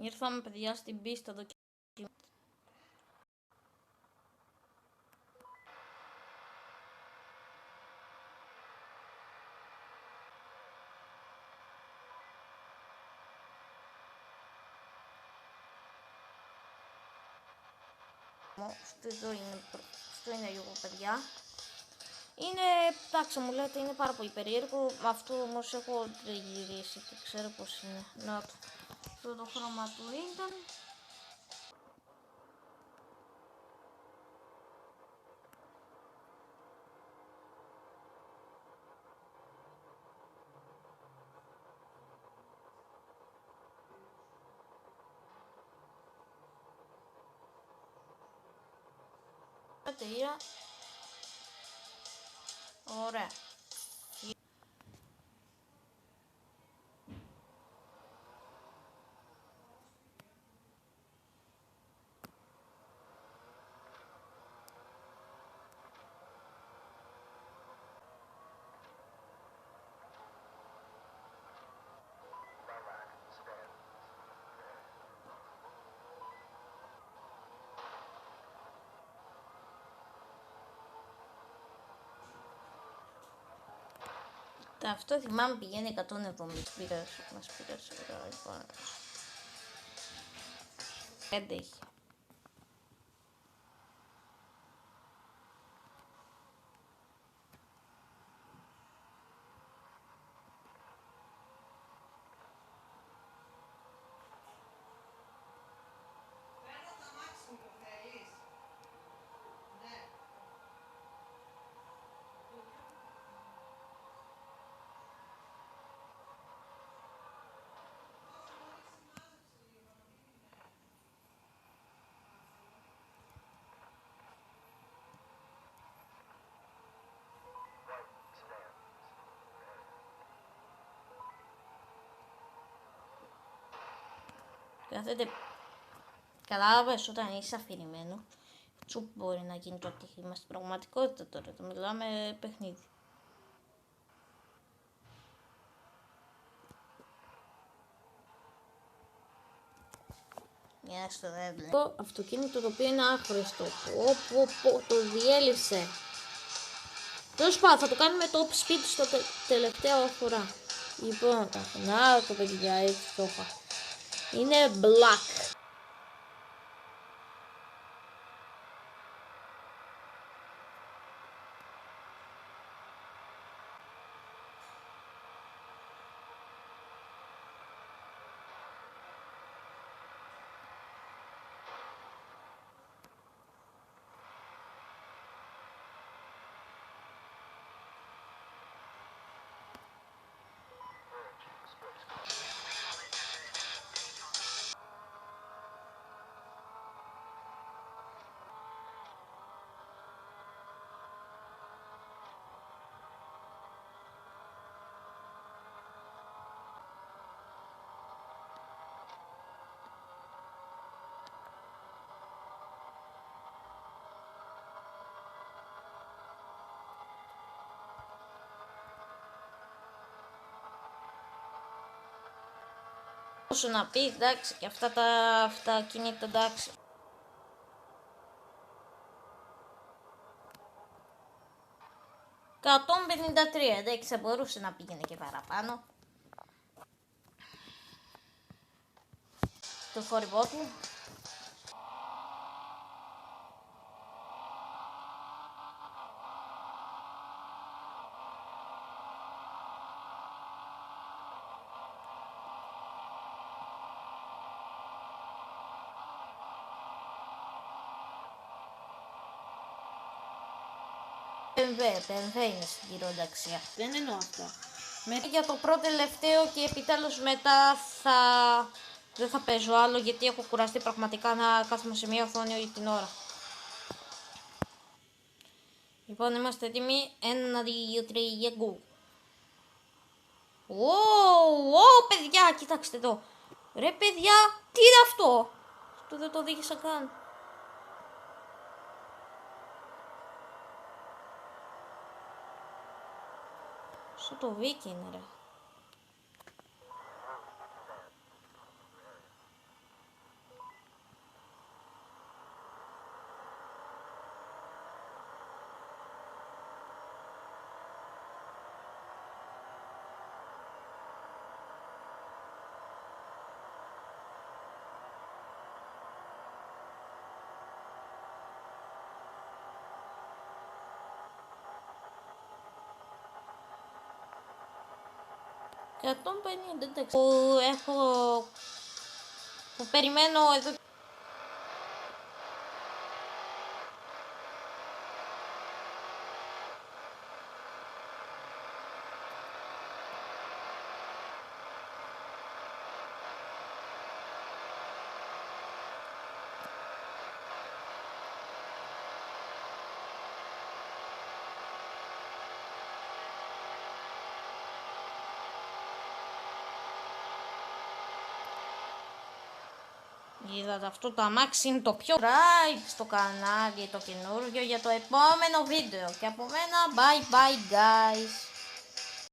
Ήρθαμε παιδιά στην πίστα δοκιμασία. Αυτό είναι λίγο παιδιά. Είναι, εντάξει μου λέτε, είναι πάρα πολύ περίεργο. Αυτό όμως έχω τριγυρίσει και ξέρω πως είναι. Να το. Αυτό το χρώμα του ήταν. Τελεία. Ωραία. Αυτό θυμάμαι πηγαίνει 170. Μας πήρασε τώρα λοιπόν. 5 έχει. Κάθεται. Κατάλαβες όταν είσαι αφηρημένο. Τσουπ μπορεί να γίνει το ατύχημα στην πραγματικότητα τώρα. Το μιλάμε παιχνίδι. Μια στο δέντρο. Το αυτοκίνητο το οποίο είναι άχρηστο. Το διέλυσε. Τέλος πάντων, θα το κάνουμε top speed στο τελευταία φορά. Λοιπόν, να το παιδιά, έτσι το είπα. Είναι black. Όσο να πει, εντάξει, και αυτά τα αυτοκίνητα, εντάξει. $153, εντάξει, θα μπορούσε να πήγαινε και παραπάνω. Το χορηγό του. BMW είναι στην κυριολεξία. Δεν εννοώ αυτό. Για το πρώτο τελευταίο και επιτέλους μετά δεν θα παίζω άλλο γιατί έχω κουραστεί πραγματικά να κάθομαι σε μια οθόνη όλη την ώρα. Λοιπόν, είμαστε έτοιμοι. 1, 2, 3, go. Παιδιά, κοιτάξτε εδώ. Ρε παιδιά, τι είναι αυτό? Αυτό δεν το οδήγησα καν. Σαν το Βίκιν, ρε. 150, εντάξει. Που περιμένω εδώ. Είδατε, αυτό το αμάξι είναι το πιο subscribe στο κανάλι το καινούργιο για το επόμενο βίντεο. Και από μένα bye bye guys.